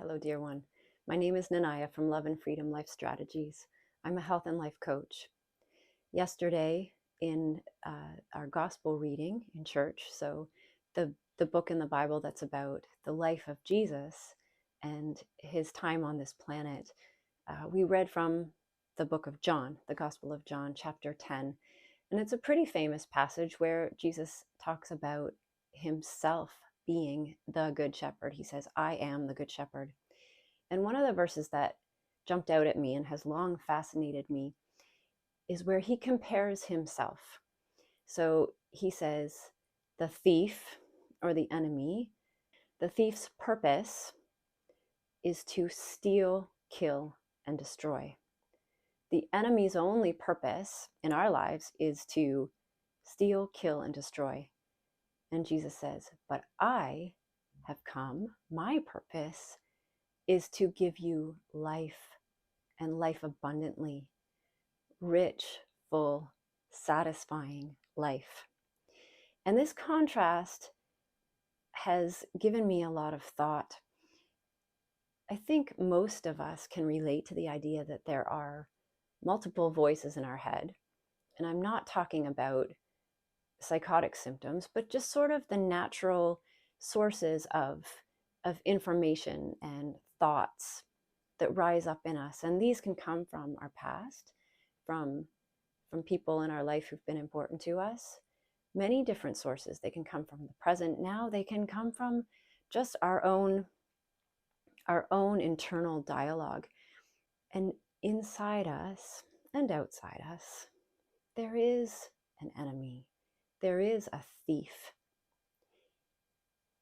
Hello, dear one. My name is Nanaya from Love and Freedom Life Strategies. I'm a health and life coach. Yesterday, in our gospel reading in church, so the book in the Bible that's about the life of Jesus and his time on this planet, we read from the book of John, the Gospel of John, chapter 10. And it's a pretty famous passage where Jesus talks about himself being the good shepherd. He says, I am the good shepherd. And one of the verses that jumped out at me and has long fascinated me is where he compares himself. So he says, the thief or the enemy, the thief's purpose is to steal, kill, and destroy. The enemy's only purpose in our lives is to steal, kill, and destroy. And Jesus says, but I have come, my purpose is to give you life and life abundantly, rich, full, satisfying life. And this contrast has given me a lot of thought. I think most of us can relate to the idea that there are multiple voices in our head. And I'm not talking about psychotic symptoms, but just sort of the natural sources of information and thoughts that rise up in us. And these can come from our past, from people in our life who've been important to us, many different sources. They can come from the present now, they can come from just our own internal dialogue. And inside us and outside us, there is an enemy. There is a thief.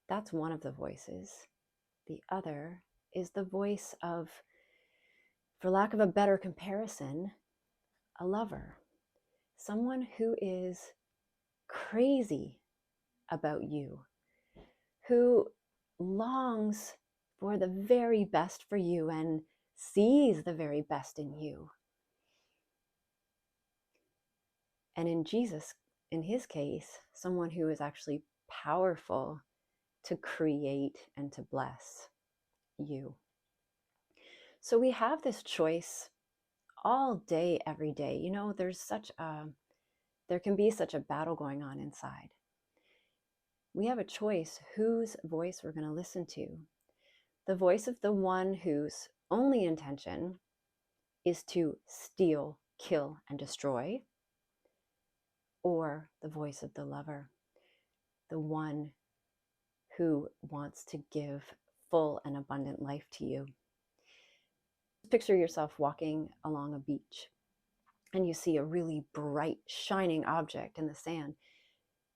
That's one of the voices. The other is the voice of, for lack of a better comparison, a lover. Someone who is crazy about you, who longs for the very best for you and sees the very best in you. And in Jesus, in his case, someone who is actually powerful to create and to bless you. So we have this choice all day, every day. You know, there can be such a battle going on inside. We have a choice whose voice we're going to listen to. The voice of the one whose only intention is to steal, kill, and destroy, or the voice of the lover, the one who wants to give full and abundant life to you. Picture yourself walking along a beach and you see a really bright, shining object in the sand.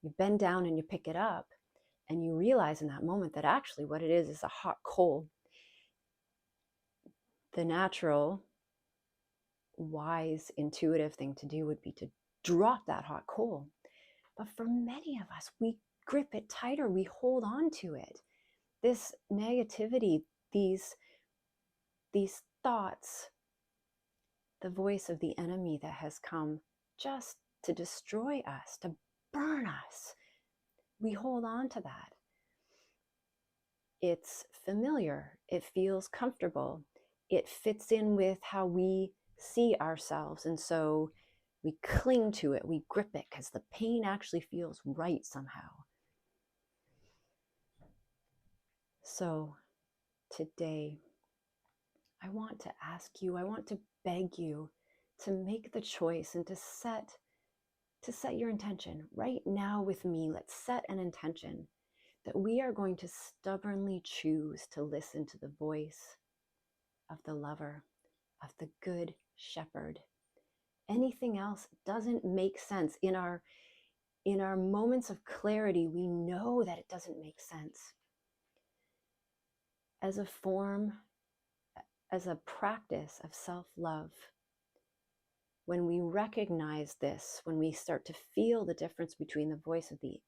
You bend down and you pick it up, and you realize in that moment that actually what it is a hot coal. The natural, wise, intuitive thing to do would be to drop that hot coal. But for many of us, we grip it tighter, we hold on to it. This negativity, these thoughts, the voice of the enemy that has come just to destroy us, to burn us, we hold on to that. It's familiar, it feels comfortable, it fits in with how we see ourselves, and so we cling to it, we grip it because the pain actually feels right somehow. So today, I want to ask you, I want to beg you to make the choice and to set your intention right now with me. Let's set an intention that we are going to stubbornly choose to listen to the voice of the lover, of the good shepherd. Anything else doesn't make sense. In our moments of clarity, we know that it doesn't make sense. As a form, as a practice of self-love, when we recognize this, when we start to feel the difference between the voice of the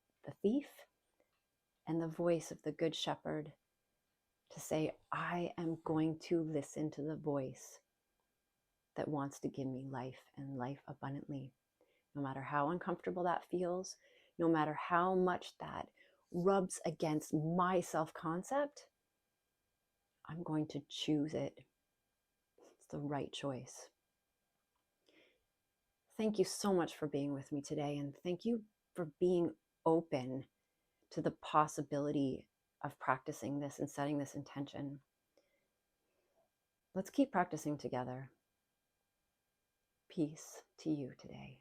thief and the voice of the good shepherd, to say, I am going to listen to the voice that wants to give me life and life abundantly. No matter how uncomfortable that feels, no matter how much that rubs against my self-concept, I'm going to choose it. It's the right choice. Thank you so much for being with me today, and thank you for being open to the possibility of practicing this and setting this intention. Let's keep practicing together. Peace to you today.